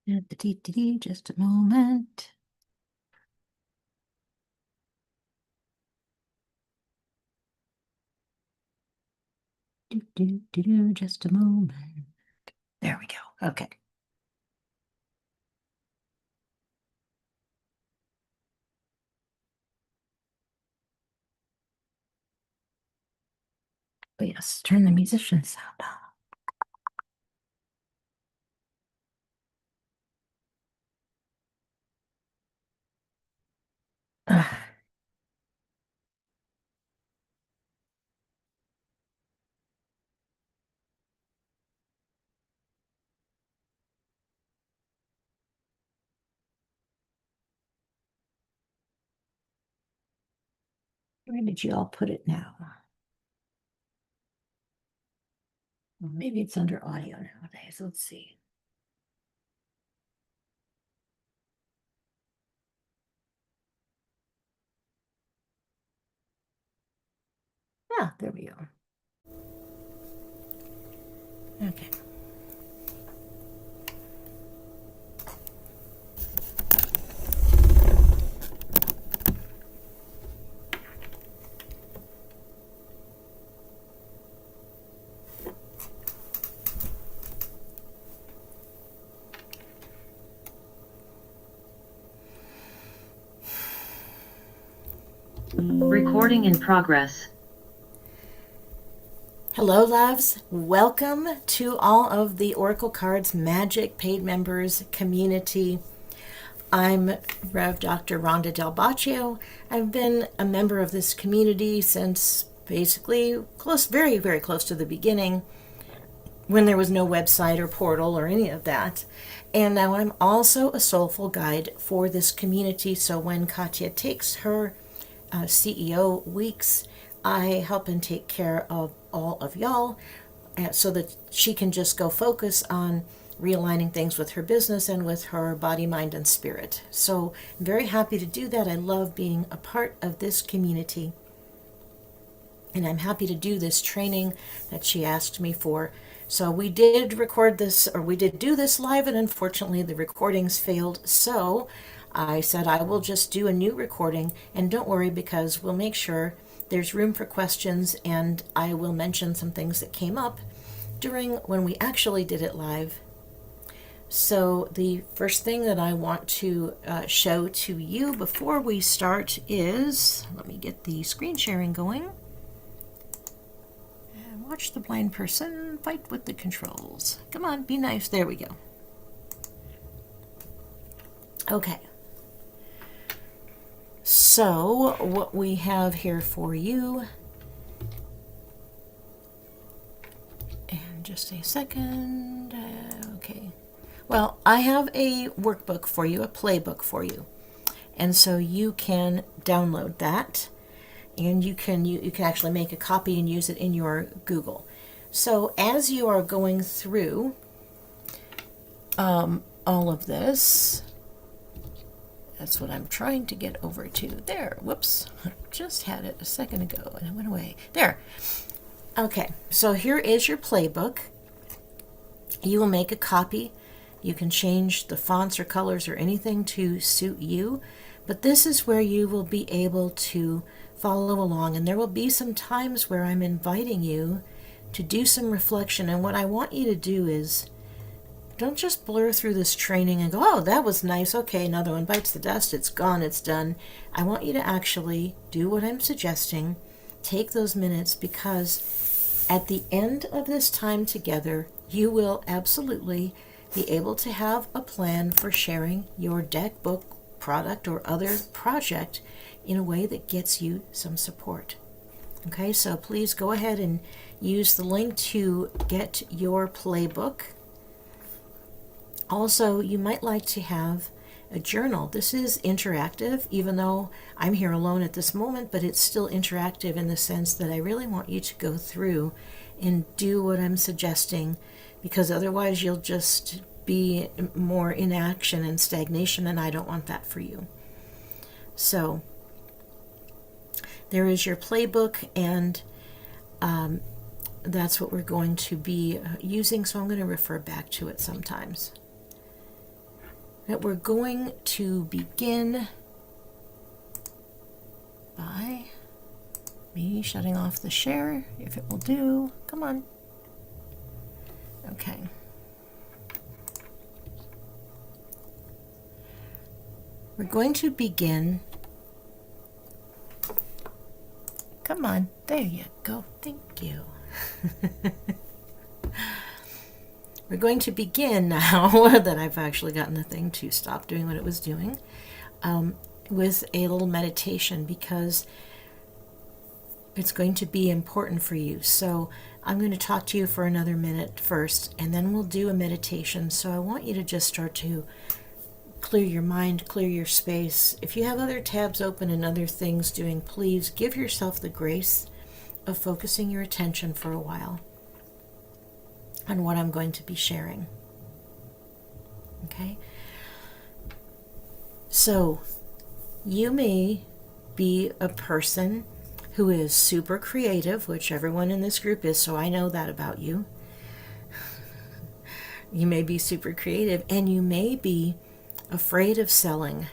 Just a moment. Just a moment. There we go. Okay. Oh, yes, turn the musician sound on. Where did you all put it now? Well, maybe it's under audio nowadays. Let's see. Ah, there we go. Okay. Recording in progress. Hello, loves. Welcome to all of the Oracle Cards Magic paid members community. I'm Rev. Dr. Ronda Del Boccio. I've been a member of this community since basically very, very close to the beginning, when there was no website or portal or any of that. And now I'm also a soulful guide for this community. So when Katya takes her CEO weeks, I help and take care of all of y'all so that she can just go focus on realigning things with her business and with her body, mind, and spirit. So I'm very happy to do that. I love being a part of this community. And I'm happy to do this training that she asked me for. So we did record this, or we did do this live, and unfortunately the recordings failed. So I said I will just do a new recording, and don't worry, because we'll make sure there's room for questions, and I will mention some things that came up during when we actually did it live. So the first thing that I want to show to you before we start is, let me get the screen sharing going. And watch the blind person fight with the controls. Come on, be nice. There we go. Okay. So what we have here for you, and just a second, okay. Well, I have a workbook for you, a playbook for you. And so you can download that, and you can actually make a copy and use it in your Google. So as you are going through all of this, that's what I'm trying to get over to. There, whoops, just had it a second ago and it went away. There. Okay, so here is your playbook. You will make a copy. You can change the fonts or colors or anything to suit you, but this is where you will be able to follow along, and there will be some times where I'm inviting you to do some reflection. And what I want you to do is, don't just blur through this training and go, oh, that was nice, okay, another one bites the dust, it's gone, it's done. I want you to actually do what I'm suggesting. Take those minutes, because at the end of this time together, you will absolutely be able to have a plan for sharing your deck, book, product, or other project in a way that gets you some support. Okay, so please go ahead and use the link to get your playbook. Also, you might like to have a journal. This is interactive, even though I'm here alone at this moment, but it's still interactive in the sense that I really want you to go through and do what I'm suggesting, because otherwise you'll just be more inaction and stagnation, and I don't want that for you. So there is your playbook, and that's what we're going to be using, so I'm going to refer back to it sometimes. that we're going to begin by me shutting off the share, if it will do. Come on. Okay. We're going to begin. Come on. There you go. Thank you. We're going to begin now that I've actually gotten the thing to stop doing what it was doing, with a little meditation, because it's going to be important for you. So I'm going to talk to you for another minute first, and then we'll do a meditation. So I want you to just start to clear your mind, clear your space. If you have other tabs open and other things doing, please give yourself the grace of focusing your attention for a while on what I'm going to be sharing. Okay? So, you may be a person who is super creative, which everyone in this group is, so I know that about you. You may be super creative, and you may be afraid of selling.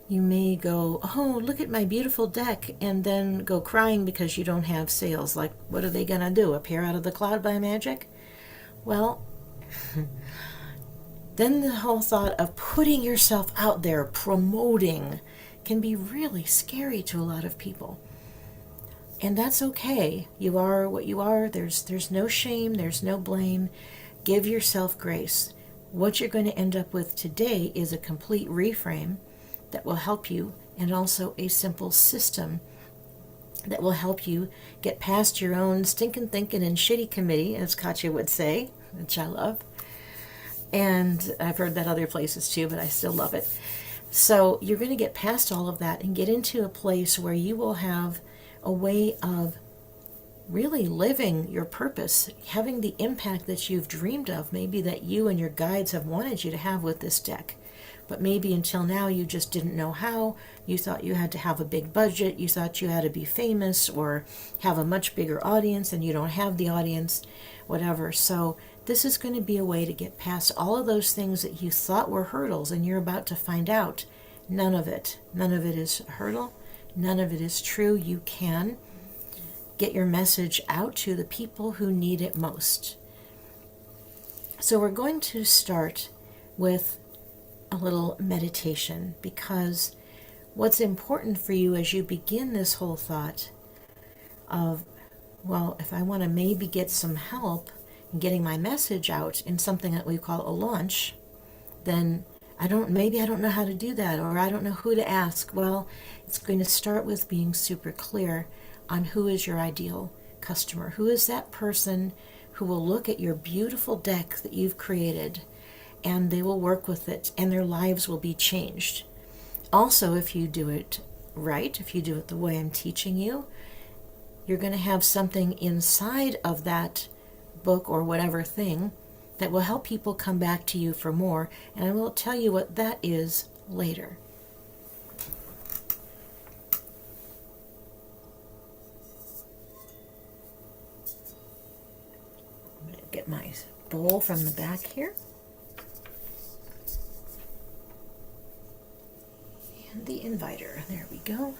You may go, oh, look at my beautiful deck, and then go crying because you don't have sales. Like, what are they going to do? Appear out of the cloud by magic? Well, then the whole thought of putting yourself out there, promoting, can be really scary to a lot of people. And that's okay. You are what you are. There's no shame. There's no blame. Give yourself grace. What you're going to end up with today is a complete reframe that will help you, and also a simple system that will help you get past your own stinking thinking and shitty committee, as Katya would say, which I love. And I've heard that other places too, but I still love it. So you're going to get past all of that and get into a place where you will have a way of really living your purpose, having the impact that you've dreamed of, maybe that you and your guides have wanted you to have with this deck. But maybe until now you just didn't know how. You thought you had to have a big budget. You thought you had to be famous or have a much bigger audience, and you don't have the audience, whatever. So this is going to be a way to get past all of those things that you thought were hurdles, and you're about to find out none of it is a hurdle. None of it is true. You can get your message out to the people who need it most. So we're going to start with a little meditation, because what's important for you as you begin this whole thought of, well, if I want to maybe get some help in getting my message out in something that we call a launch, then maybe I don't know how to do that, or I don't know who to ask. Well, it's going to start with being super clear on who is your ideal customer. Who is that person who will look at your beautiful deck that you've created, and they will work with it, and their lives will be changed. Also, if you do it right, if you do it the way I'm teaching you, you're going to have something inside of that book or whatever thing that will help people come back to you for more, and I will tell you what that is later. I'm going to get my bowl from the back here. And the inviter. There we go.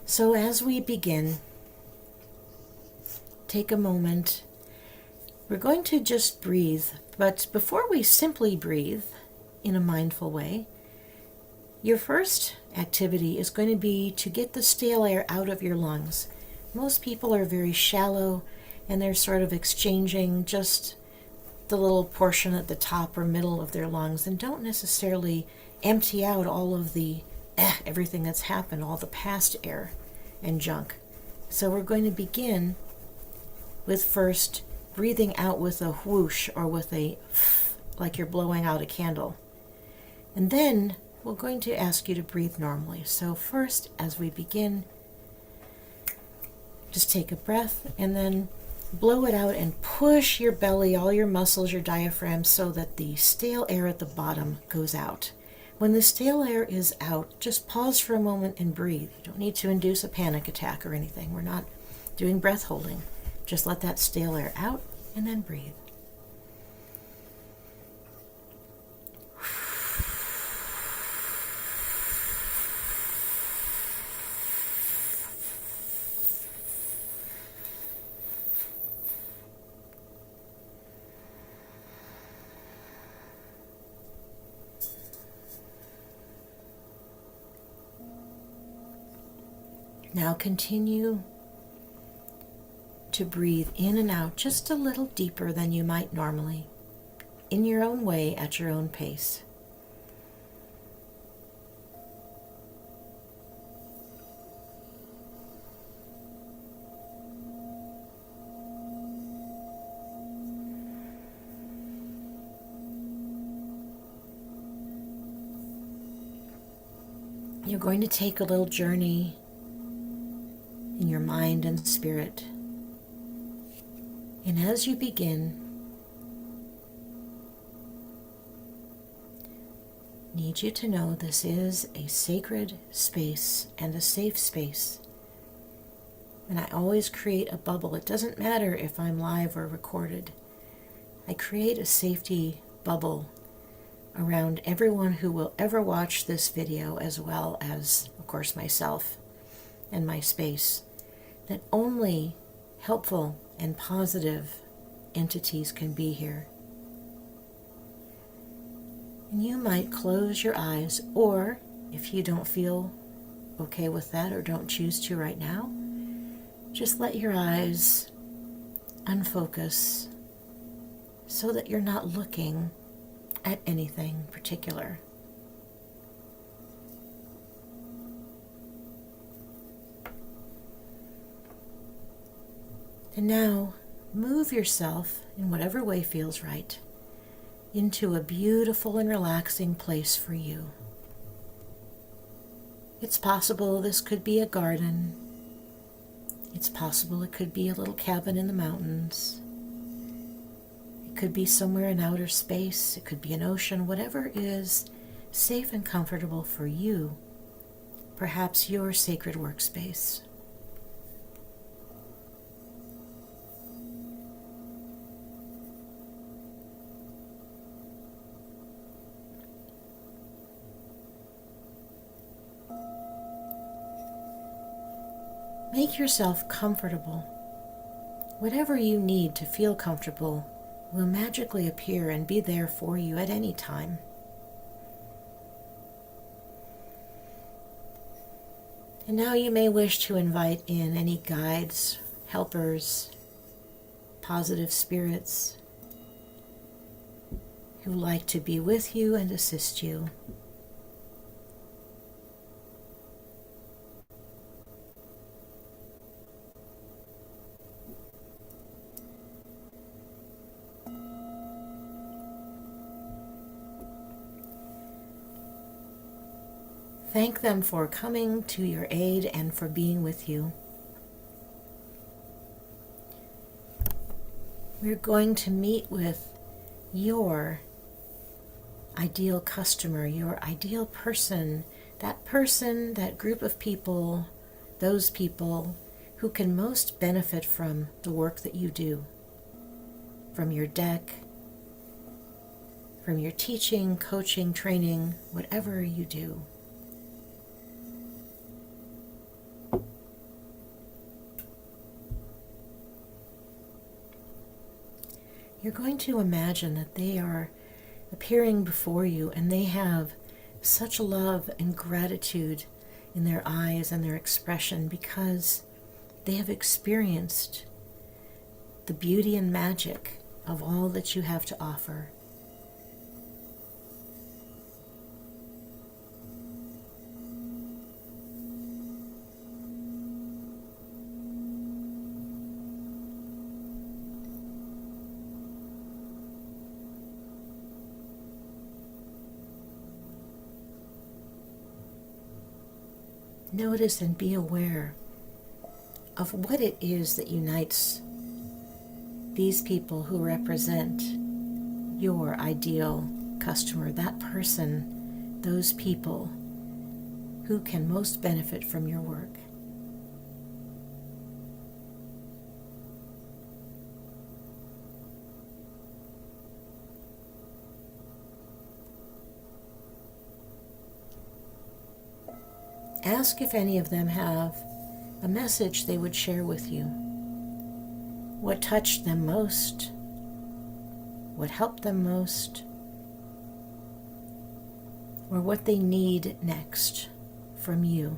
So as we begin, take a moment. We're going to just breathe, but before we simply breathe in a mindful way, your first activity is going to be to get the stale air out of your lungs. Most people are very shallow, and they're sort of exchanging just the little portion at the top or middle of their lungs, and don't necessarily empty out all of the everything that's happened, all the past air and junk. So we're going to begin with first breathing out with a whoosh, or with a like you're blowing out a candle. And then we're going to ask you to breathe normally. So first, as we begin, just take a breath and then blow it out and push your belly, all your muscles, your diaphragm, so that the stale air at the bottom goes out. When the stale air is out, just pause for a moment and breathe. You don't need to induce a panic attack or anything. We're not doing breath holding. Just let that stale air out and then breathe. Now continue to breathe in and out just a little deeper than you might normally, in your own way, at your own pace. You're going to take a little journey in your mind and spirit. And as you begin, I need you to know this is a sacred space and a safe space. And I always create a bubble. It doesn't matter if I'm live or recorded. I create a safety bubble around everyone who will ever watch this video, as well as, of course, myself and my space, that only helpful and positive entities can be here. And you might close your eyes, or if you don't feel okay with that or don't choose to right now, just let your eyes unfocus so that you're not looking at anything particular. And now move yourself in whatever way feels right into a beautiful and relaxing place for you. It's possible this could be a garden. It's possible it could be a little cabin in the mountains. It could be somewhere in outer space. It could be an ocean. Whatever is safe and comfortable for you, perhaps your sacred workspace. Make yourself comfortable. Whatever you need to feel comfortable will magically appear and be there for you at any time. And now you may wish to invite in any guides, helpers, positive spirits who like to be with you and assist you. Thank them for coming to your aid and for being with you. We're going to meet with your ideal customer, your ideal person, that group of people, those people who can most benefit from the work that you do, from your deck, from your teaching, coaching, training, whatever you do. You're going to imagine that they are appearing before you and they have such love and gratitude in their eyes and their expression because they have experienced the beauty and magic of all that you have to offer. Notice and be aware of what it is that unites these people who represent your ideal customer, that person, those people who can most benefit from your work. Ask if any of them have a message they would share with you. What touched them most? What helped them most? Or what they need next from you.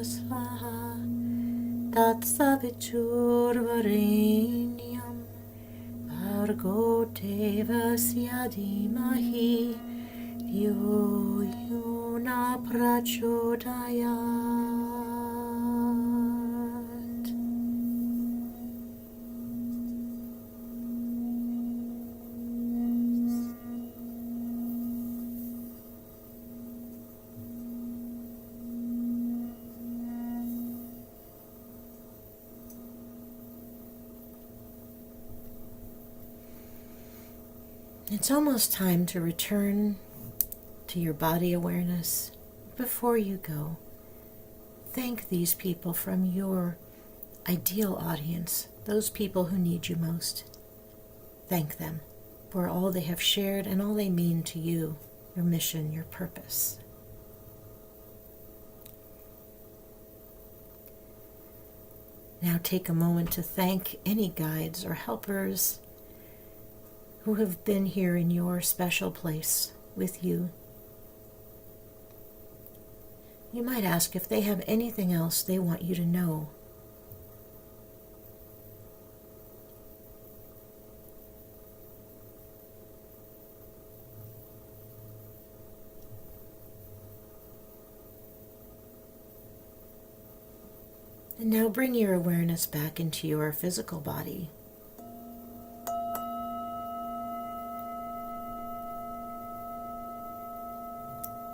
svaha Tatsaviturvarenyam Bhargo Devasya Dhimahi Yo Yona Prachodayat. It's almost time to return to your body awareness. Before you go, thank these people from your ideal audience, those people who need you most. Thank them for all they have shared and all they mean to you, your mission, your purpose. Now take a moment to thank any guides or helpers who have been here in your special place with you. You might ask if they have anything else they want you to know. And now bring your awareness back into your physical body.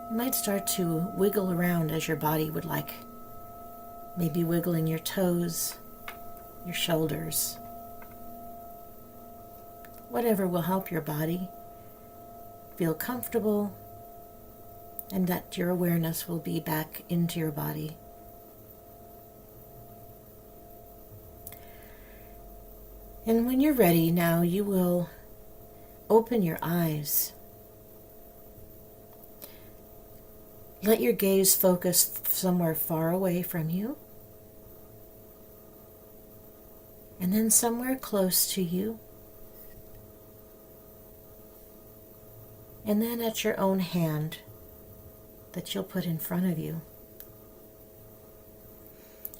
You might start to wiggle around as your body would like. Maybe wiggling your toes, your shoulders. Whatever will help your body feel comfortable and that your awareness will be back into your body. And when you're ready now, you will open your eyes. Let your gaze focus somewhere far away from you, and then somewhere close to you, and then at your own hand that you'll put in front of you.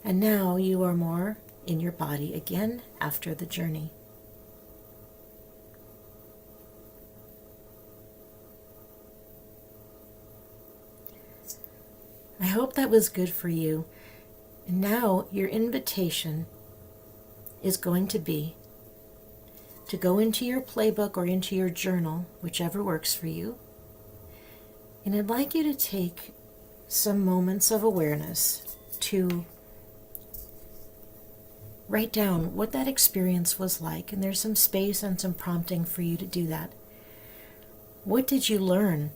And now you are more in your body again after the journey. I hope that was good for you. And now your invitation is going to be to go into your playbook or into your journal, whichever works for you. And I'd like you to take some moments of awareness to write down what that experience was like. And there's some space and some prompting for you to do that. What did you learn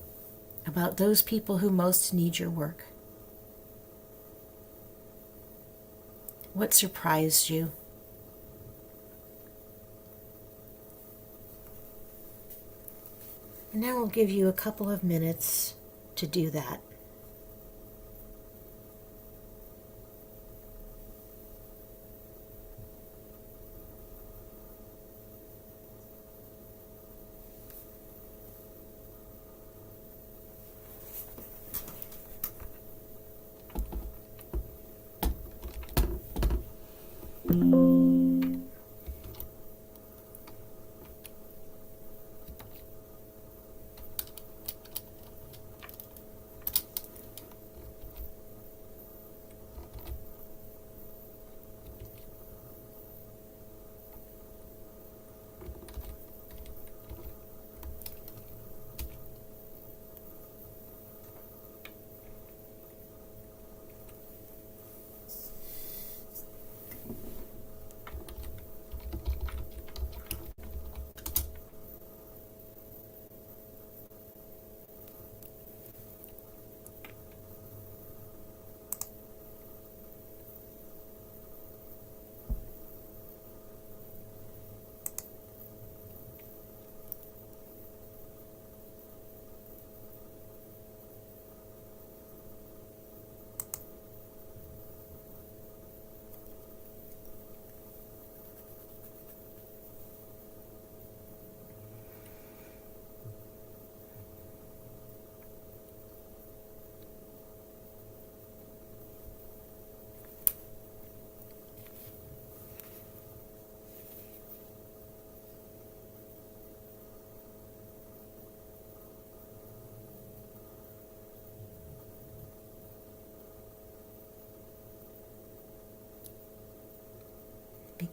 about those people who most need your work? What surprised you? And now I'll give you a couple of minutes to do that.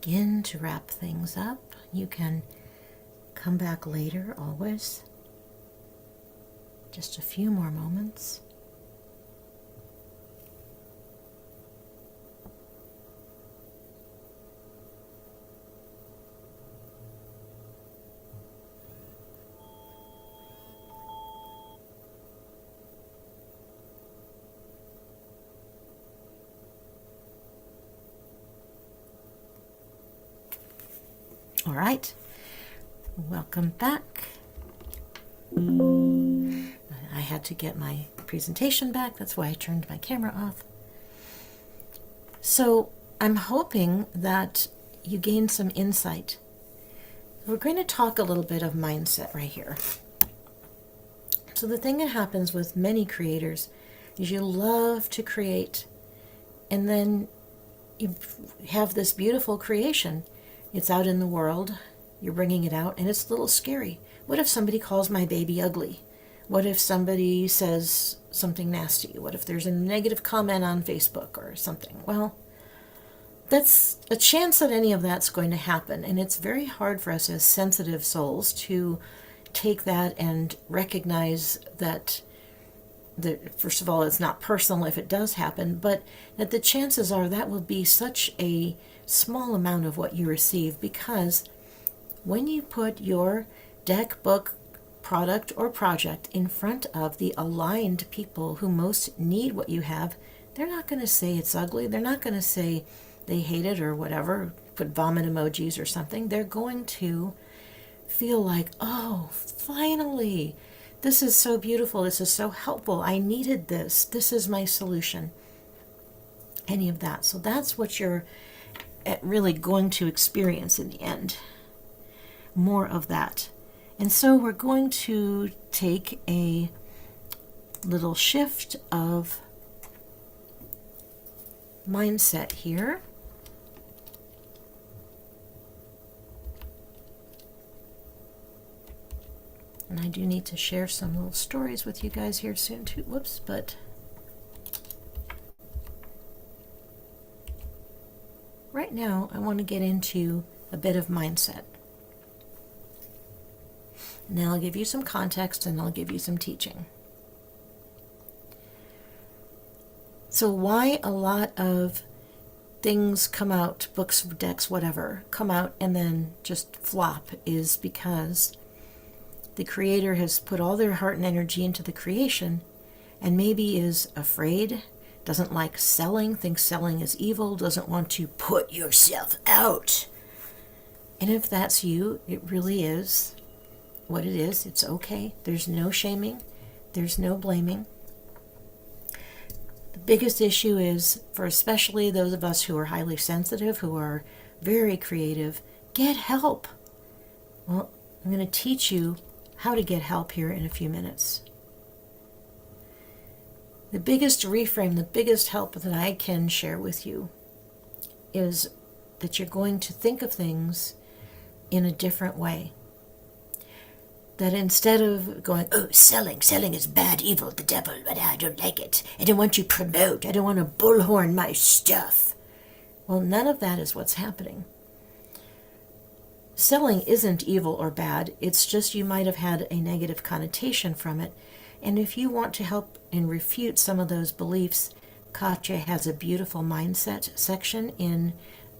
begin to wrap things up. You can come back later, always. Just a few more moments. All right, welcome back. I had to get my presentation back. That's why I turned my camera off. So I'm hoping that you gained some insight. We're going to talk a little bit of mindset right here. So the thing that happens with many creators is you love to create, and then you have this beautiful creation. It's out in the world, you're bringing it out, and it's a little scary. What if somebody calls my baby ugly? What if somebody says something nasty? What if there's a negative comment on Facebook or something? Well, that's a chance that any of that's going to happen, and it's very hard for us as sensitive souls to take that and recognize that first of all, it's not personal if it does happen, but that the chances are that will be such a small amount of what you receive, because when you put your deck, book, product, or project in front of the aligned people who most need what you have, they're not going to say it's ugly. They're not going to say they hate it or whatever, put vomit emojis or something. They're going to feel like, oh, finally, this is so beautiful. This is so helpful. I needed this. This is my solution. Any of that. So that's what you're really going to experience in the end. More of that. And so we're going to take a little shift of mindset here. And I do need to share some little stories with you guys here soon too. Whoops, but right now I want to get into a bit of mindset. And then I'll give you some context and I'll give you some teaching. So why a lot of things come out, books, decks, whatever, come out and then just flop is because the creator has put all their heart and energy into the creation and maybe is afraid, doesn't like selling, thinks selling is evil, doesn't want to put yourself out. And if that's you, it really is what it is. It's okay. There's no shaming. There's no blaming. The biggest issue is for especially those of us who are highly sensitive, who are very creative, get help. Well, I'm going to teach you how to get help here in a few minutes. The biggest reframe, the biggest help that I can share with you is that you're going to think of things in a different way. That instead of going, oh, selling is bad, evil, the devil, but I don't like it. I don't want to promote. I don't want to bullhorn my stuff. Well, none of that is what's happening. Selling isn't evil or bad. It's just you might have had a negative connotation from it. And if you want to help and refute some of those beliefs, Katya has a beautiful mindset section in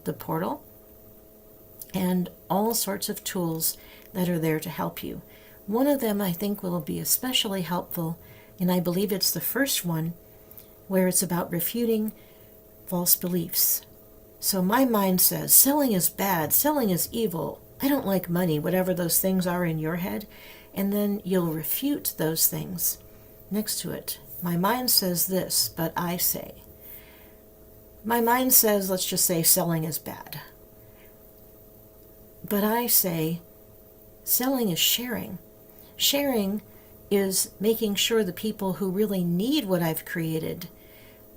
the portal and all sorts of tools that are there to help you. One of them I think will be especially helpful, and I believe it's the first one, where it's about refuting false beliefs. So my mind says selling is bad, selling is evil, I don't like money, whatever those things are in your head, and then you'll refute those things next to it. My mind says this, but I say. My mind says, let's just say selling is bad. But I say selling is sharing. Sharing is making sure the people who really need what I've created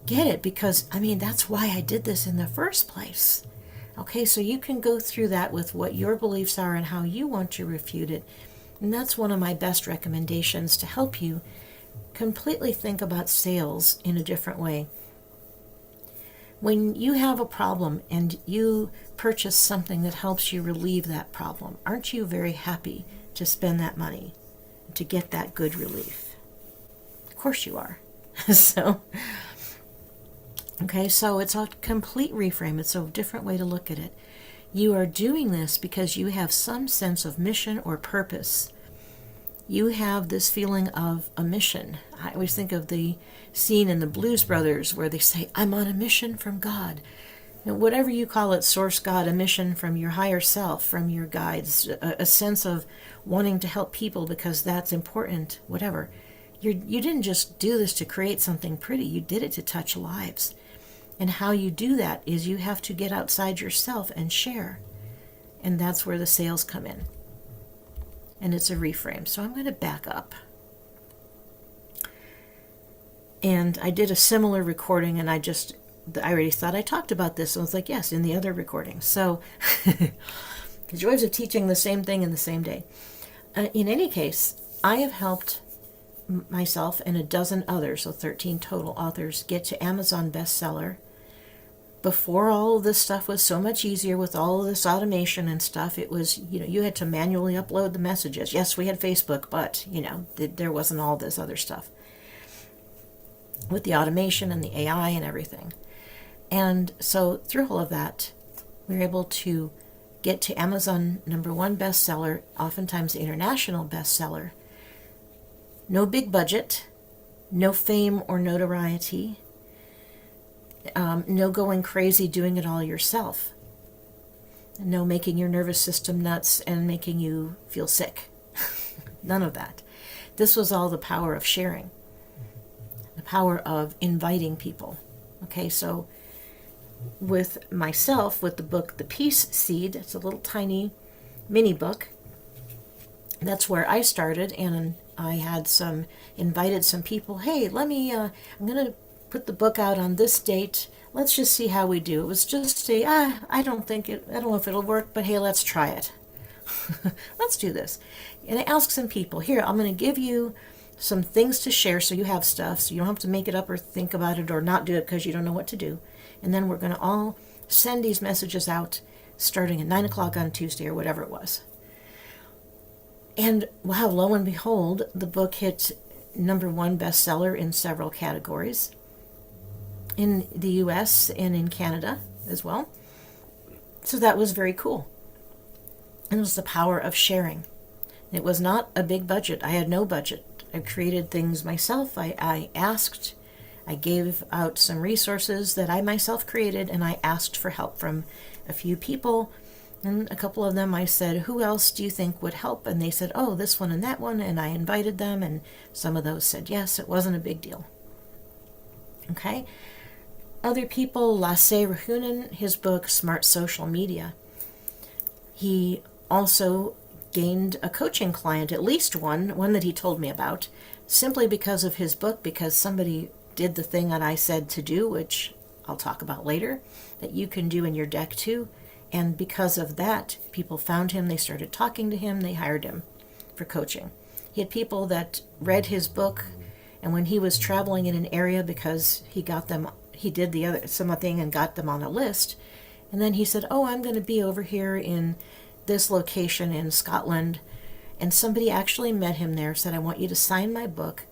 get it, because, that's why I did this in the first place. Okay, so you can go through that with what your beliefs are and how you want to refute it. And that's one of my best recommendations to help you completely think about sales in a different way. When you have a problem and you purchase something that helps you relieve that problem, aren't you very happy to spend that money to get that good relief? Of course you are. So, okay, so it's a complete reframe. It's a different way to look at it. You are doing this because you have some sense of mission or purpose. You have this feeling of a mission. I always think of the scene in the Blues Brothers where they say, I'm on a mission from God. Whatever you call it, source God, a mission from your higher self, from your guides, a sense of wanting to help people because that's important, whatever. You didn't just do this to create something pretty. You did it to touch lives. And how you do that is you have to get outside yourself and share. And that's where the sales come in. And it's a reframe. So I'm going to back up. And I did a similar recording, and I already thought I talked about this. So I was like, yes, in the other recording. So the joys of teaching the same thing in the same day. In any case, I have helped myself and a dozen others, so 13 total authors, get to Amazon bestseller. Before all of this stuff was so much easier with all of this automation and stuff, it was, you had to manually upload the messages. Yes, we had Facebook, but, there wasn't all this other stuff with the automation and the AI and everything. And so through all of that, we were able to get to Amazon #1 bestseller, oftentimes international bestseller. No big budget, no fame or notoriety, no going crazy doing it all yourself, no making your nervous system nuts and making you feel sick. None of that. This was all the power of sharing, the power of inviting people. Okay, so with myself, with the book The Peace Seed, it's a little tiny mini book. That's where I started, and I had invited some people. Hey, I'm going to put the book out on this date. Let's just see how we do. It was just I don't know if it'll work, but hey, let's try it. Let's do this. And I asked some people, here, I'm going to give you some things to share so you have stuff, so you don't have to make it up or think about it or not do it because you don't know what to do. And then we're going to all send these messages out starting at 9 o'clock on Tuesday or whatever it was. And wow, lo and behold, the book hit #1 bestseller in several categories in the US and in Canada as well. So that was very cool. And it was the power of sharing. It was not a big budget. I had no budget. I created things myself. I asked. I gave out some resources that I myself created, and I asked for help from a few people. And a couple of them I said, who else do you think would help? And they said, oh, this one and that one. And I invited them, and some of those said yes. It wasn't a big deal. Okay. Other people, Lasse Rahunen, his book, Smart Social Media. He also gained a coaching client, at least one that he told me about, simply because of his book, because somebody did the thing that I said to do, which I'll talk about later, that you can do in your deck too. And because of that, people found him, they started talking to him, they hired him for coaching. He had people that read his book, and when he was traveling in an area, because he did something and got them on a list, and then he said, oh, I'm going to be over here in this location in Scotland, and somebody actually met him there, said, I want you to sign my book,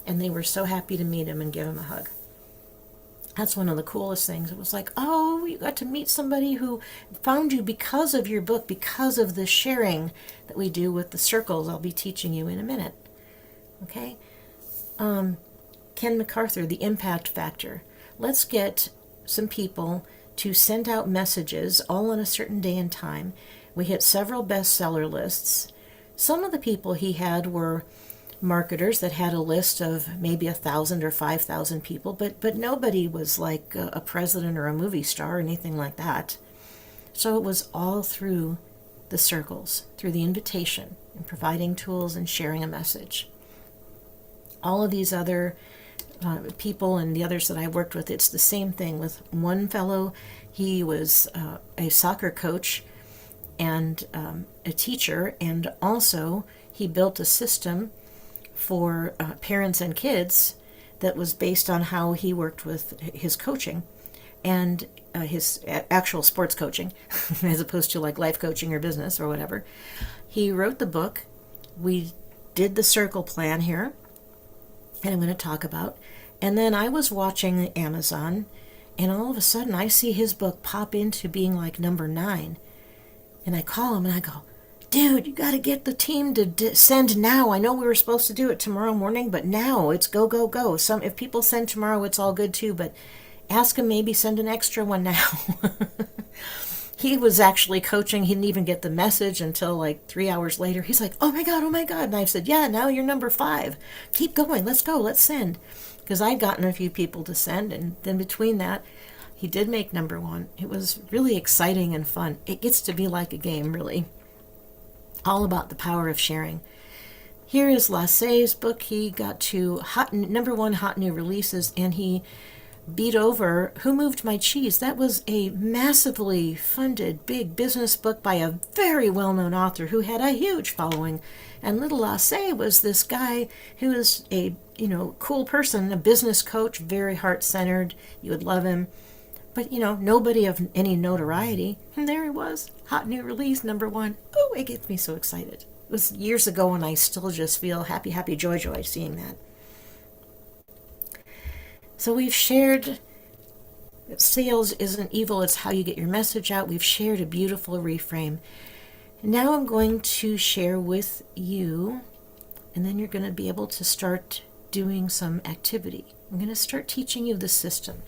and they were so happy to meet him and give him a hug. That's one of the coolest things. It was like, oh, you got to meet somebody who found you because of your book, because of the sharing that we do with the circles I'll be teaching you in a minute. Okay? Ken MacArthur, the Empath Factor. Let's get some people to send out messages all on a certain day and time. We hit several bestseller lists. Some of the people he had were marketers that had a list of maybe 1,000 or 5,000 people, but nobody was like a president or a movie star or anything like that. So it was all through the circles, through the invitation and providing tools and sharing a message. All of these other people and the others that I worked with, it's the same thing. With one fellow, he was a soccer coach and a teacher, and also he built a system for parents and kids that was based on how he worked with his coaching. and his actual sports coaching, as opposed to like life coaching or business or whatever. He wrote the book. We did the circle plan here, and I'm going to talk about. And then I was watching Amazon, and all of a sudden I see his book pop into being like number 9. And I call him and I go, dude, you got to get the team to send now. I know we were supposed to do it tomorrow morning, but now it's go, go, go. If people send tomorrow, it's all good too, but ask him maybe send an extra one now. He was actually coaching. He didn't even get the message until like 3 hours later. He's like, oh my God, oh my God. And I said, yeah, now you're number 5. Keep going. Let's go. Let's send. Because I'd gotten a few people to send. And then between that, he did make number 1. It was really exciting and fun. It gets to be like a game, really. All about the power of sharing. Here is Lasse's book. He got to number 1 hot new releases, and he beat over Who Moved My Cheese. That was a massively funded big business book by a very well-known author who had a huge following. And little Lasse was this guy who is a cool person, a business coach, very heart-centered. You would love him. But, nobody of any notoriety. And there he was, hot new release, number 1. Oh, it gets me so excited. It was years ago, and I still just feel happy, happy, joy, joy seeing that. So we've shared sales isn't evil, it's how you get your message out. We've shared a beautiful reframe. Now I'm going to share with you, and then you're going to be able to start doing some activity. I'm going to start teaching you the system.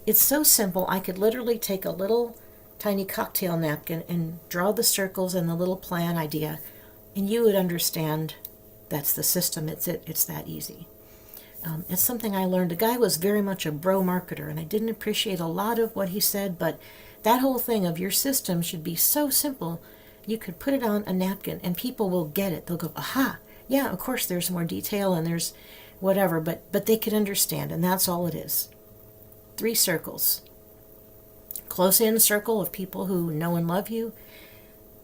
It's so simple, I could literally take a little tiny cocktail napkin and draw the circles and the little plan idea, and you would understand that's the system. It's that easy. It's something I learned. The guy was very much a bro marketer, and I didn't appreciate a lot of what he said, but that whole thing of your system should be so simple. You could put it on a napkin, and people will get it. They'll go, aha, yeah, of course there's more detail, and there's whatever, but they could understand, and that's all it is. 3 circles. Close in circle of people who know and love you.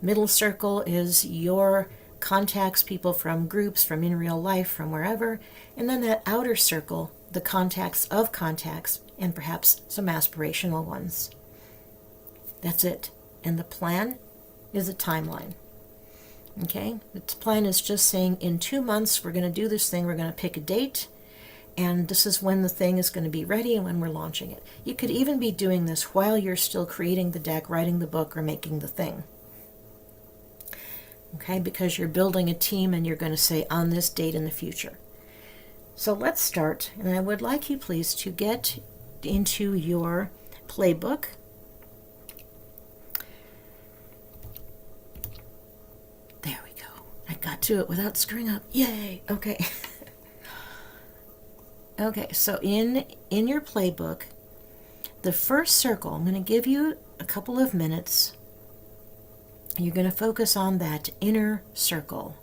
Middle circle is your contacts, people from groups, from in real life, from wherever. And then that outer circle, the contacts of contacts, and perhaps some aspirational ones. That's it. And the plan is a timeline. Okay? The plan is just saying in 2 months we're going to do this thing, we're going to pick a date, and this is when the thing is going to be ready and when we're launching it. You could even be doing this while you're still creating the deck, writing the book, or making the thing. Okay, because you're building a team and you're going to say on this date in the future. So let's start, and I would like you please to get into your playbook. There we go. I got to it without screwing up. Yay! Okay. Okay, so in your playbook, the first circle, I'm going to give you a couple of minutes. You're going to focus on that inner circle.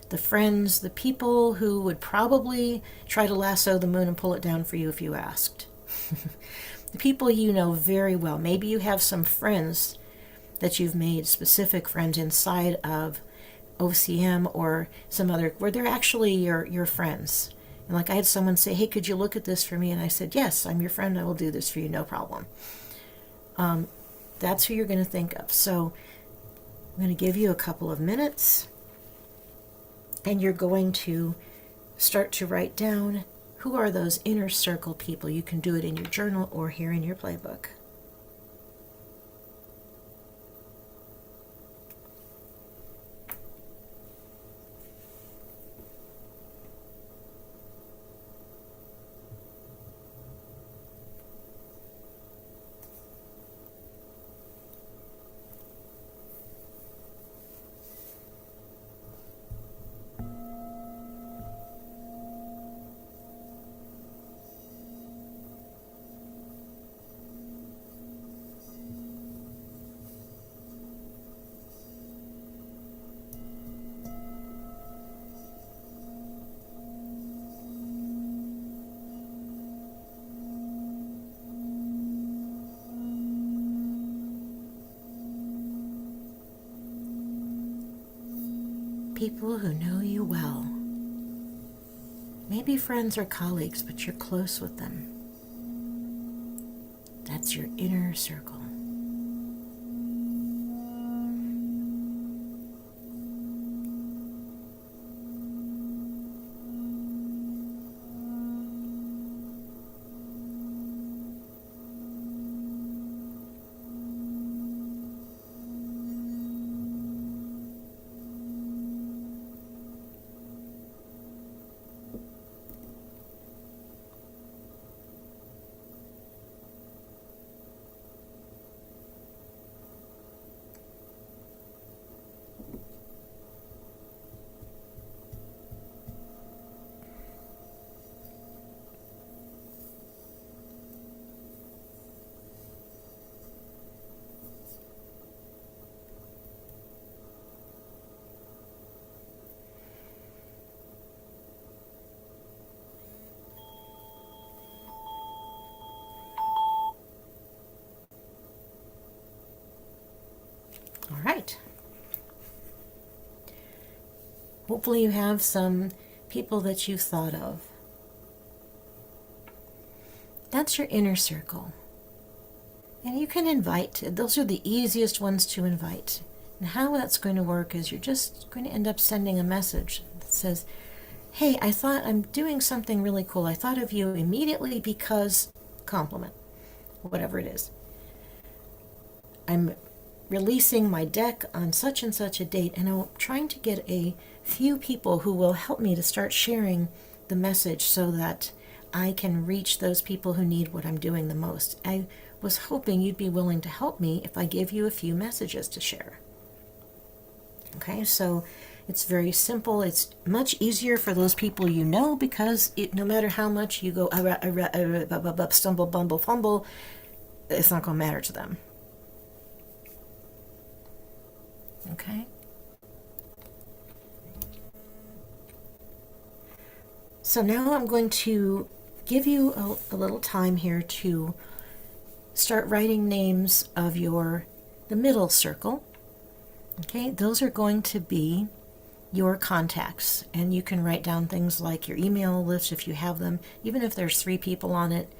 The friends, the people who would probably try to lasso the moon and pull it down for you if you asked. The people you know very well. Maybe you have some friends that you've made, specific friends inside of OCM or some other, where they're actually your friends. And like I had someone say, hey, could you look at this for me? And I said, yes, I'm your friend. I will do this for you, no problem. That's who you're going to think of. So I'm going to give you a couple of minutes, and you're going to start to write down who are those inner circle people. You can do it in your journal or here in your playbook. People who know you well. Maybe friends or colleagues, but you're close with them. That's your inner circle. All right. Hopefully you have some people that you've thought of. That's your inner circle. And you can invite. Those are the easiest ones to invite. And how that's going to work is you're just going to end up sending a message that says, hey, I thought I'm doing something really cool. I thought of you immediately because compliment, whatever it is. I'm releasing my deck on such and such a date, and I'm trying to get a few people who will help me to start sharing the message so that I can reach those people who need what I'm doing the most. I was hoping you'd be willing to help me if I give you a few messages to share. Okay, so it's very simple. It's much easier for those people you know because no matter how much you go stumble, bumble, fumble, it's not going to matter to them. Okay? So now I'm going to give you a little time here to start writing names of the middle circle. Okay, those are going to be your contacts, and you can write down things like your email list if you have them, even if there's 3 people on it.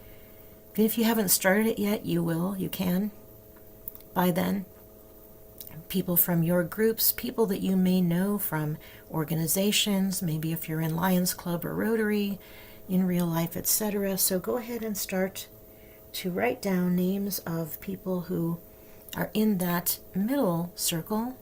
Even if you haven't started it yet, you can by then. People from your groups, people that you may know from organizations, maybe if you're in Lions Club or Rotary, in real life, etc. So go ahead and start to write down names of people who are in that middle circle.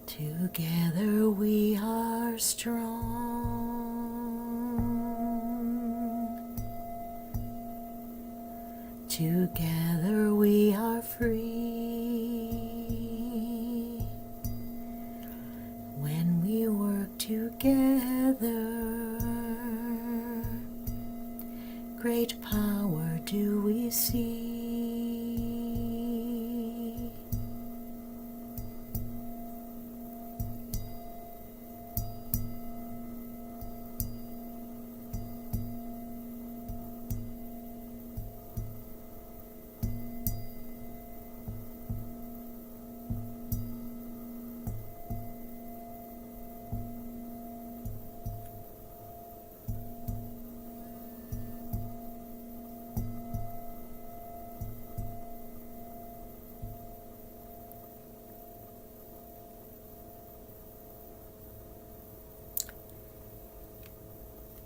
Together we are strong. Together we are free. When we work together, great power do we see.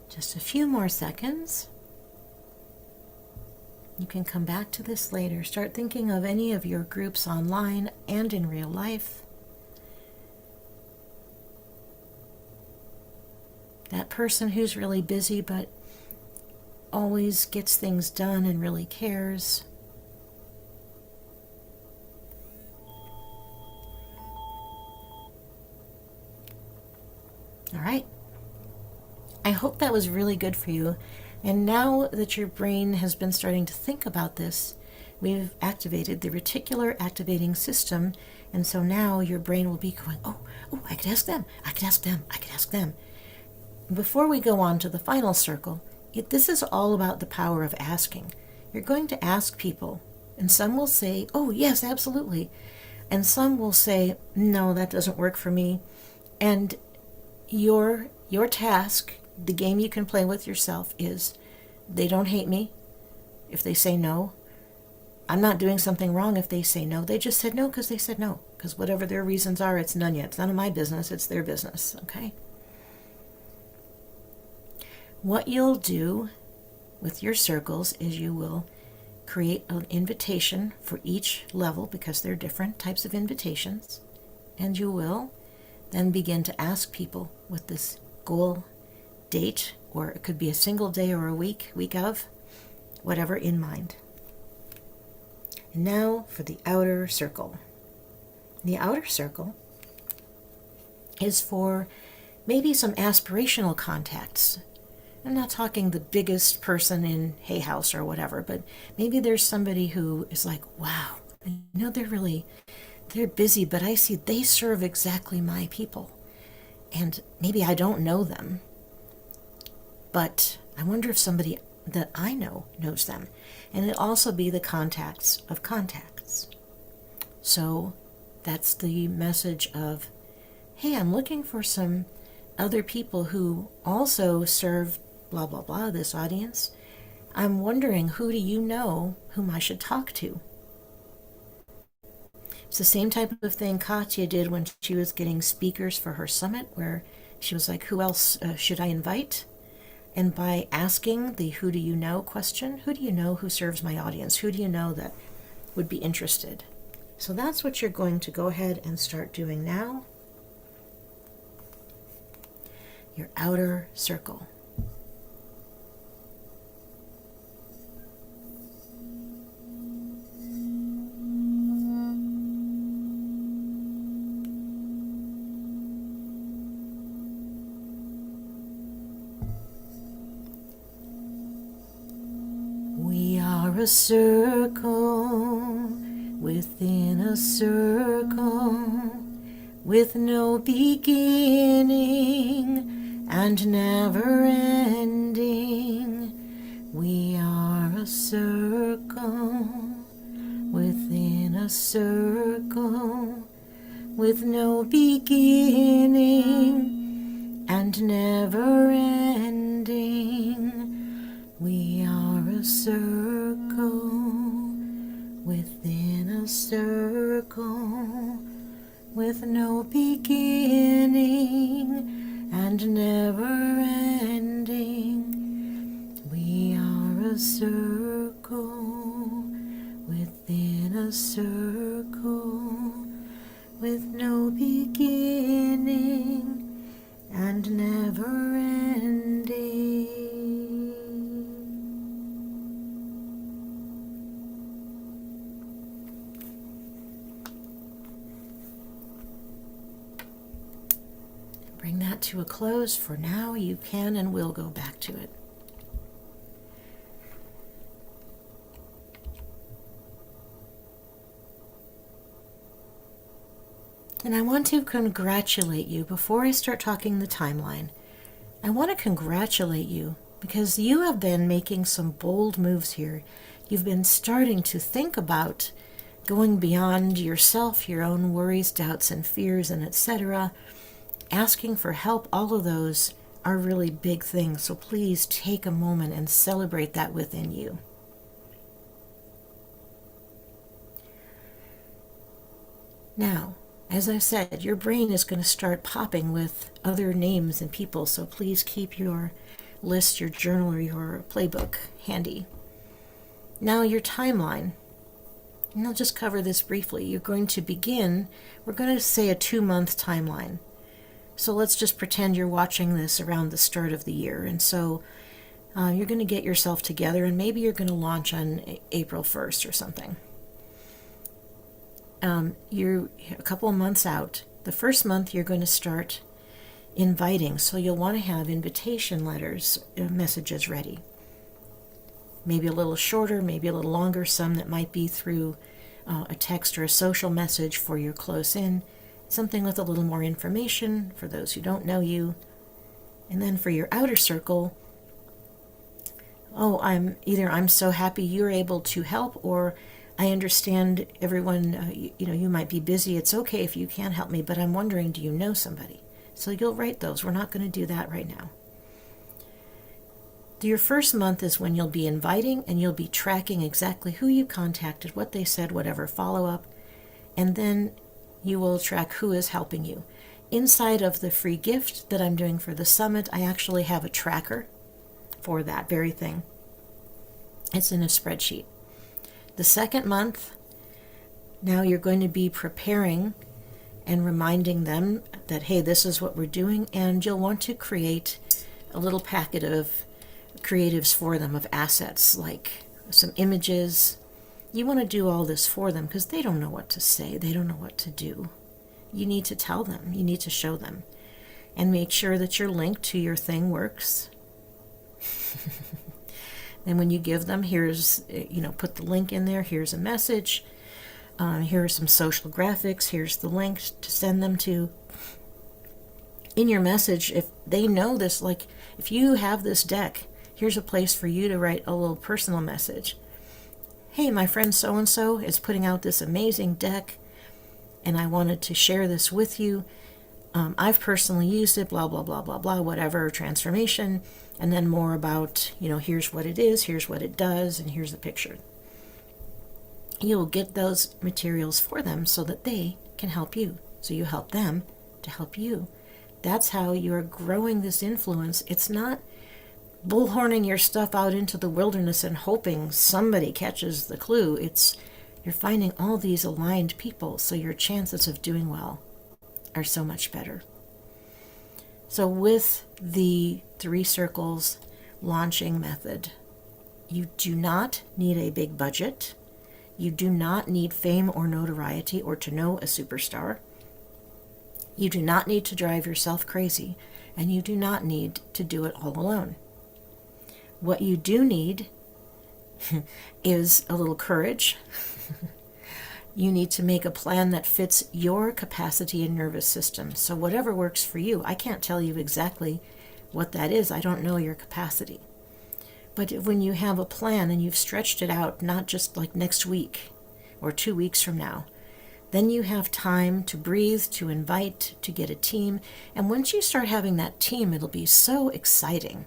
Just a few more seconds. You can come back to this later. Start thinking of any of your groups online and in real life. That person who's really busy but always gets things done and really cares. All right. I hope that was really good for you. And now that your brain has been starting to think about this, we've activated the reticular activating system, and so now your brain will be going, oh, I could ask them, I could ask them, I could ask them. Before we go on to the final circle, this is all about the power of asking. You're going to ask people, and some will say, oh, yes, absolutely. And some will say, no, that doesn't work for me. And your task, the game you can play with yourself, is they don't hate me if they say no. I'm not doing something wrong if they say no. They just said no because they said no. Because whatever their reasons are, it's none yet. It's none of my business. It's their business. Okay? What you'll do with your circles is you will create an invitation for each level, because they're different types of invitations, and you will then begin to ask people with this goal date, or it could be a single day or a week of, whatever in mind. And now for the outer circle. The outer circle is for maybe some aspirational contacts. I'm not talking the biggest person in Hay House or whatever, but maybe there's somebody who is like, wow, I know they're busy, but I see they serve exactly my people. And maybe I don't know them, but I wonder if somebody that I know knows them. And it'll also be the contacts of contacts. So that's the message of, hey, I'm looking for some other people who also serve blah, blah, blah, this audience. I'm wondering, who do you know whom I should talk to? It's the same type of thing Katya did when she was getting speakers for her summit, where she was like, who else should I invite? And by asking the who do you know question, who do you know who serves my audience? Who do you know that would be interested? So that's what you're going to go ahead and start doing now. Your outer circle. A circle within a circle, with no beginning and never ending. We are a circle within a circle, with no beginning and never ending. We are a circle within a circle, with no beginning and never ending. We are a circle within a circle, with no beginning and never ending. Bring that to a close for now. You can and will go back to it. And I want to congratulate you before I start talking the timeline. I want to congratulate you because you have been making some bold moves here. You've been starting to think about going beyond yourself, your own worries, doubts, and fears, and etc. Asking for help, all of those are really big things. So please take a moment and celebrate that within you. Now, as I said, your brain is going to start popping with other names and people, so please keep your list, your journal, or your playbook handy. Now your timeline. And I'll just cover this briefly. You're going to begin, we're going to say a 2-month timeline. So let's just pretend you're watching this around the start of the year. And so you're going to get yourself together, and maybe you're going to launch on April 1st or something. You're a couple of months out. The first month you're going to start inviting. So you'll want to have invitation letters, messages ready. maybe a little shorter, maybe a little longer, some that might be through a text or a social message for your close in, something with a little more information for those who don't know you. And then for your outer circle, I'm so happy you're able to help, or I understand everyone, you might be busy. It's okay if you can't help me, but I'm wondering, do you know somebody? So you'll write those. We're not going to do that right now. Your first month is when you'll be inviting and you'll be tracking exactly who you contacted, what they said, whatever follow-up, and then you will track who is helping you. Inside of the free gift that I'm doing for the summit, I actually have a tracker for that very thing. It's in a spreadsheet. The second month, now you're going to be preparing and reminding them that, hey, this is what we're doing, and you'll want to create a little packet of creatives for them, of assets, like some images. You want to do all this for them because they don't know what to say. They don't know what to do. You need to tell them. You need to show them. And make sure that your link to your thing works. And when you give them, here's, put the link in there. Here's a message. Here are some social graphics. Here's the link to send them to. In your message, if they know this, like if you have this deck, here's a place for you to write a little personal message. Hey, my friend so-and-so is putting out this amazing deck, and I wanted to share this with you. I've personally used it, blah, blah, blah, blah, blah, whatever, transformation, and then more about, here's what it is, here's what it does, and here's the picture. You'll get those materials for them so that they can help you. So you help them to help you. That's how you're growing this influence. It's not bullhorning your stuff out into the wilderness and hoping somebody catches the clue. You're finding all these aligned people, so your chances of doing well are so much better. So with the 3 circles launching method, you do not need a big budget. You do not need fame or notoriety or to know a superstar. You do not need to drive yourself crazy, and you do not need to do it all alone. What you do need is a little courage. You need to make a plan that fits your capacity and nervous system. So whatever works for you, I can't tell you exactly what that is. I don't know your capacity. But when you have a plan and you've stretched it out, not just like next week or 2 weeks from now, then you have time to breathe, to invite, to get a team. And once you start having that team, it'll be so exciting.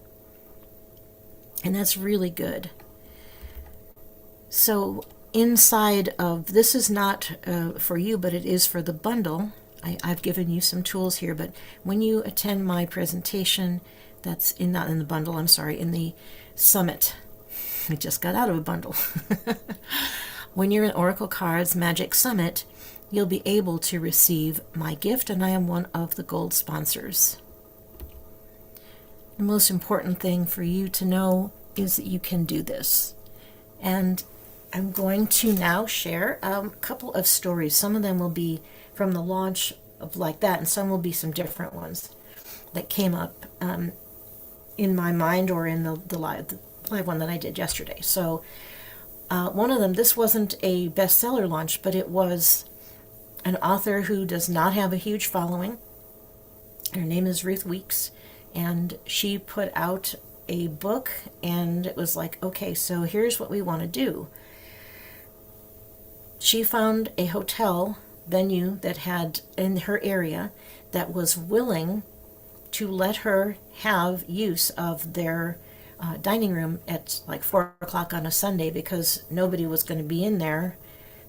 And that's really good. So inside of, this is not for you, but it is for the bundle. I've given you some tools here, but when you attend my presentation, that's not in the bundle, I'm sorry, in the summit. I just got out of a bundle. When you're in Oracle Cards Magic Summit, you'll be able to receive my gift, and I am one of the gold sponsors. The most important thing for you to know is that you can do this. And I'm going to now share a couple of stories. Some of them will be from the launch of like that, and some will be some different ones that came up in my mind or in the live one that I did yesterday. So one of them, this wasn't a bestseller launch, but it was an author who does not have a huge following. Her name is Ruth Weeks, and she put out a book, and it was like, okay, so here's what we want to do. She found a hotel venue that had in her area that was willing to let her have use of their dining room at like 4 o'clock on a Sunday, because nobody was going to be in there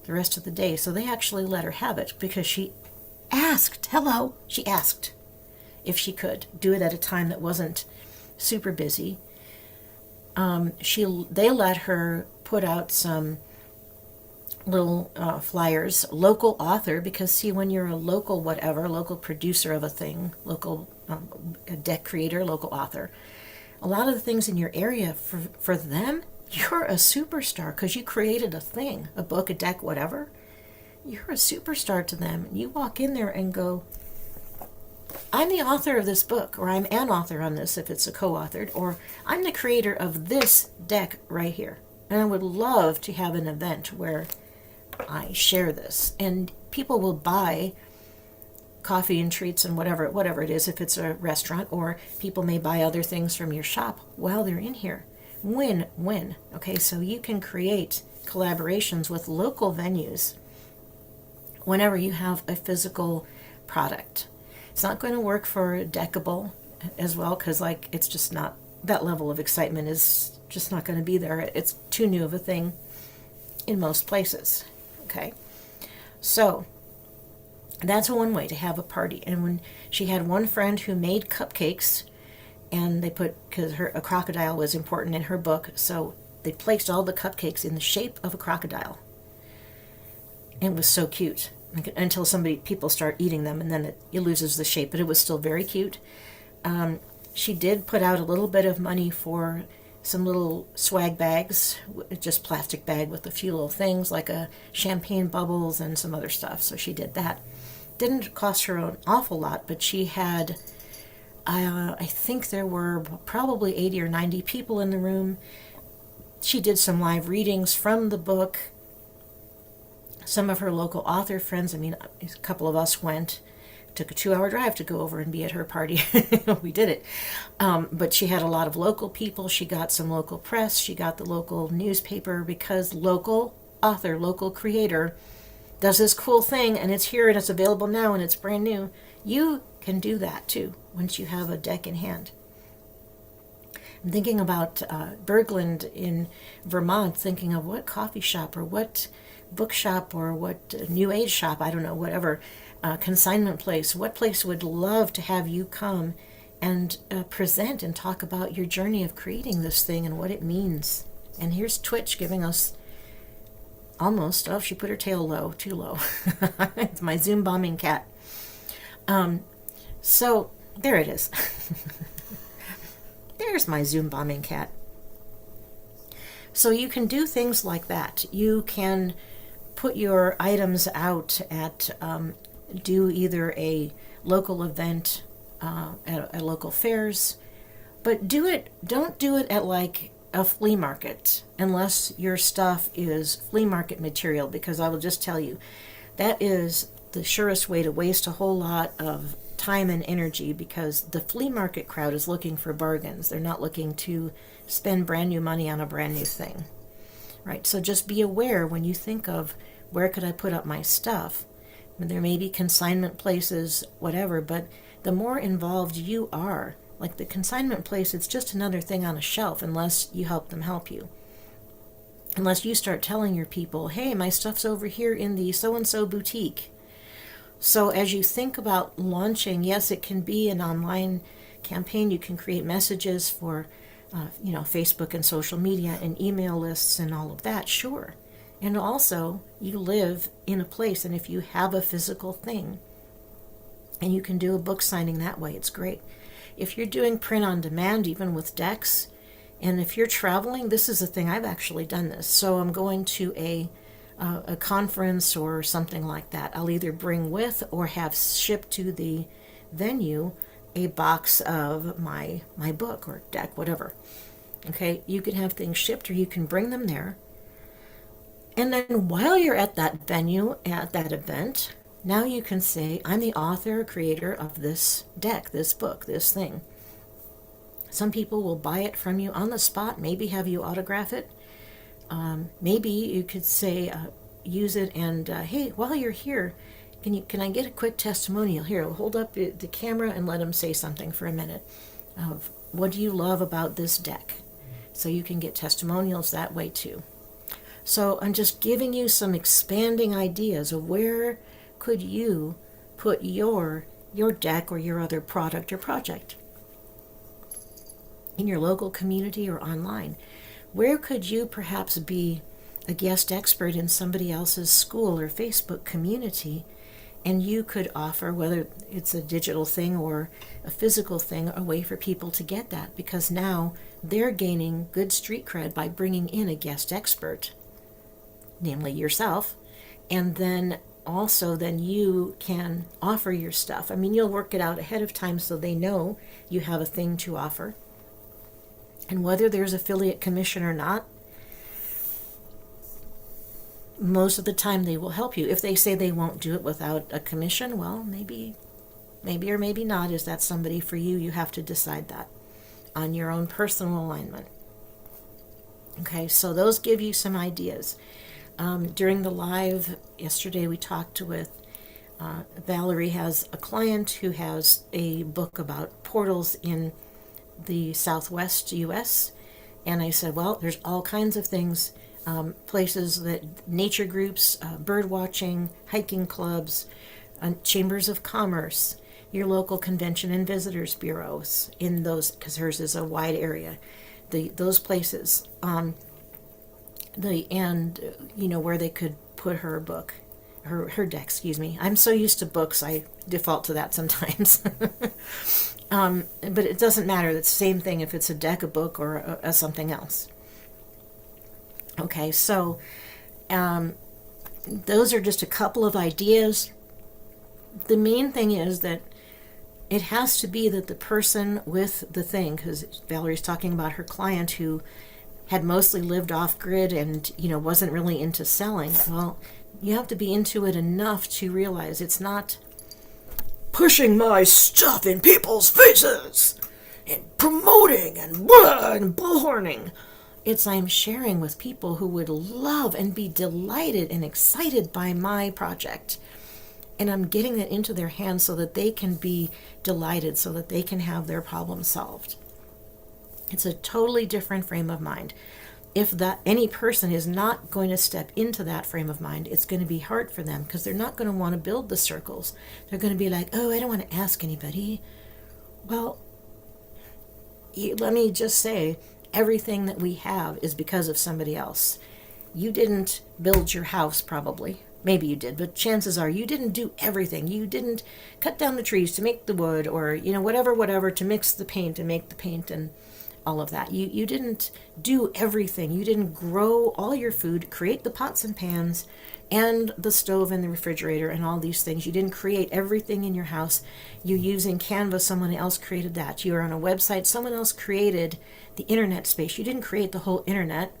the rest of the day. So they actually let her have it because she asked if she could do it at a time that wasn't super busy. They let her put out some little flyers, local author, because see, when you're a local whatever, local producer of a thing, local deck creator, local author, a lot of the things in your area, for them, you're a superstar because you created a thing, a book, a deck, whatever. You're a superstar to them. You walk in there and go, I'm the author of this book, or I'm an author on this if it's a co-authored, or I'm the creator of this deck right here. And I would love to have an event where I share this, and people will buy coffee and treats and whatever it is, if it's a restaurant, or people may buy other things from your shop while they're in here. Win-win. Okay, so you can create collaborations with local venues whenever you have a physical product. It's not going to work for Deckable as well, because like it's just not, that level of excitement is just not going to be there. It's too new of a thing in most places. Okay, so that's one way to have a party. And when she had one friend who made cupcakes, and they put, because a crocodile was important in her book, so they placed all the cupcakes in the shape of a crocodile. And it was so cute, until people start eating them, and then it loses the shape, but it was still very cute. She did put out a little bit of money for some little swag bags, just plastic bag with a few little things like a champagne bubbles and some other stuff. So she did that. Didn't cost her an awful lot, but she had, I think there were probably 80 or 90 people in the room. She did some live readings from the book. Some of her local author friends, a couple of us went. Took a 2-hour drive to go over and be at her party. We did it. But she had a lot of local people. She got some local press. She got the local newspaper, because local author, local creator does this cool thing, and it's here and it's available now and it's brand new. You can do that too once you have a deck in hand. I'm thinking about Bergland in Vermont, thinking of what coffee shop or what bookshop or what new age shop, I don't know, whatever, consignment place, what place would love to have you come and present and talk about your journey of creating this thing and what it means. And here's Twitch giving us almost, oh, she put her tail low, too low. It's my Zoom bombing cat. So there it is. There's my Zoom bombing cat. So you can do things like that. You can put your items out at, do either a local event at local fairs, but don't do it at like a flea market unless your stuff is flea market material, because I will just tell you, that is the surest way to waste a whole lot of time and energy, because the flea market crowd is looking for bargains. They're not looking to spend brand new money on a brand new thing, right? So just be aware when you think of where could I put up my stuff. There may be consignment places, whatever, but the more involved you are, like the consignment place, it's just another thing on a shelf unless you help them help you. Unless you start telling your people, hey, my stuff's over here in the so-and-so boutique. So as you think about launching, yes, it can be an online campaign. You can create messages for, Facebook and social media and email lists and all of that, sure. And also, you live in a place, and if you have a physical thing, and you can do a book signing that way, it's great. If you're doing print on demand, even with decks, and if you're traveling, this is a thing, I've actually done this. So I'm going to a conference or something like that. I'll either bring with or have shipped to the venue a box of my book or deck, whatever. Okay, you can have things shipped or you can bring them there. And then while you're at that venue, at that event, now you can say, I'm the author, creator of this deck, this book, this thing. Some people will buy it from you on the spot, maybe have you autograph it. Maybe you could say, use it and, hey, while you're here, can I get a quick testimonial? Here, I'll hold up the camera and let them say something for a minute of what do you love about this deck? So you can get testimonials that way too. So I'm just giving you some expanding ideas of where could you put your deck or your other product or project in your local community or online. Where could you perhaps be a guest expert in somebody else's school or Facebook community, and you could offer, whether it's a digital thing or a physical thing, a way for people to get that, because now they're gaining good street cred by bringing in a guest expert, namely yourself, and then also then you can offer your stuff. I mean, you'll work it out ahead of time so they know you have a thing to offer. And whether there's affiliate commission or not, most of the time they will help you. If they say they won't do it without a commission, well, maybe or maybe not. Is that somebody for you? You have to decide that on your own personal alignment. Okay, so those give you some ideas. During the live yesterday, we talked with Valerie has a client who has a book about portals in the Southwest U.S. And I said, well, there's all kinds of things, places that nature groups, bird watching, hiking clubs, chambers of commerce, your local convention and visitors bureaus in those, because hers is a wide area, those places, where they could put her book, her deck, excuse me. I'm so used to books, I default to that sometimes. But it doesn't matter. It's the same thing if it's a deck, a book, or a something else. Okay, so those are just a couple of ideas. The main thing is that it has to be that the person with the thing, because Valerie's talking about her client who had mostly lived off grid and wasn't really into selling. Well, you have to be into it enough to realize it's not pushing my stuff in people's faces and promoting and bullhorning. It's I'm sharing with people who would love and be delighted and excited by my project. And I'm getting it into their hands so that they can be delighted, so that they can have their problem solved. It's a totally different frame of mind. If any person is not going to step into that frame of mind, it's going to be hard for them because they're not going to want to build the circles. They're going to be like, oh, I don't want to ask anybody. Well, let me just say, everything that we have is because of somebody else. You didn't build your house, probably. Maybe you did, but chances are you didn't do everything. You didn't cut down the trees to make the wood, or whatever to mix the paint and make the paint and all of that. You didn't do everything. You didn't grow all your food, create the pots and pans and the stove and the refrigerator and all these things. You didn't create everything in your house. You using Canva, someone else created that. You are on a website, someone else created the internet space. You didn't create the whole internet.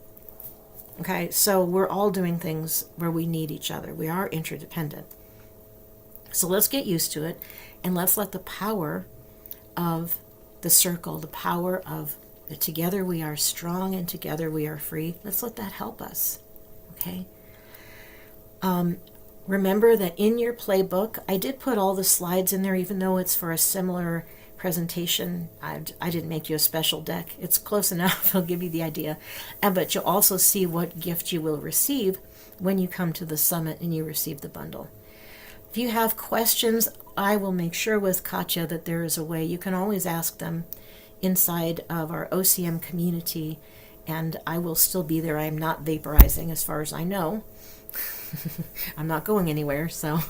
Okay, so we're all doing things where we need each other. We are interdependent. So let's get used to it, and let's let the power of the circle, the power of the together we are strong and together we are free, let's let that help us. Okay? Remember that in your playbook, I did put all the slides in there, even though it's for a similar presentation. I didn't make you a special deck. It's close enough. I'll give you the idea. But you'll also see what gift you will receive when you come to the summit and you receive the bundle. If you have questions, I will make sure with Katya that there is a way. You can always ask them inside of our OCM community, and I will still be there. I am not vaporizing as far as I know. I'm not going anywhere, so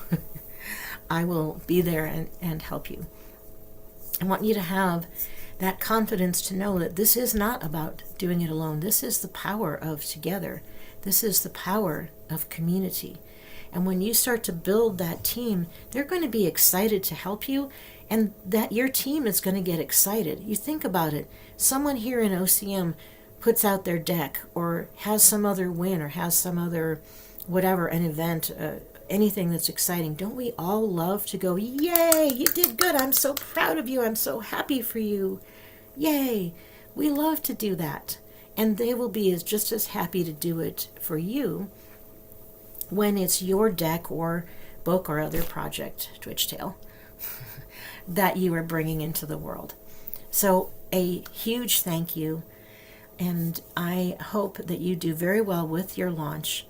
I will be there and help you. I want you to have that confidence to know that this is not about doing it alone. This is the power of together. This is the power of community. And when you start to build that team, they're going to be excited to help you, and that your team is going to get excited. You think about it. Someone here in OCM puts out their deck or has some other win or has some other whatever, an event, anything that's exciting. Don't we all love to go, yay, you did good. I'm so proud of you. I'm so happy for you. Yay. We love to do that. And they will be just as happy to do it for you when it's your deck or book or other project, Twitchtail, that you are bringing into the world. So a huge thank you. And I hope that you do very well with your launch.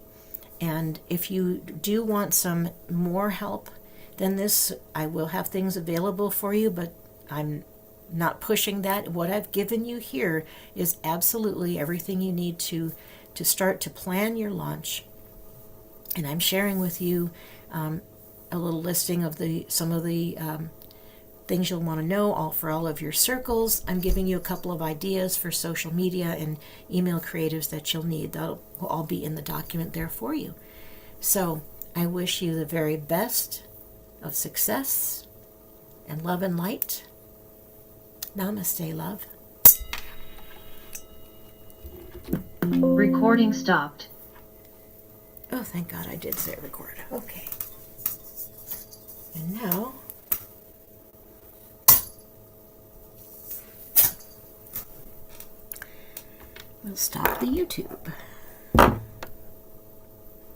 And if you do want some more help than this, I will have things available for you, but I'm not pushing that. What I've given you here is absolutely everything you need to start to plan your launch. And I'm sharing with you a little listing of some of the things you'll want to know for all of your circles. I'm giving you a couple of ideas for social media and email creatives that you'll need. That'll all be in the document there for you. So I wish you the very best of success and love and light. Namaste, love. Recording stopped. Oh, thank God I did say record. Okay. And now, we'll stop the YouTube.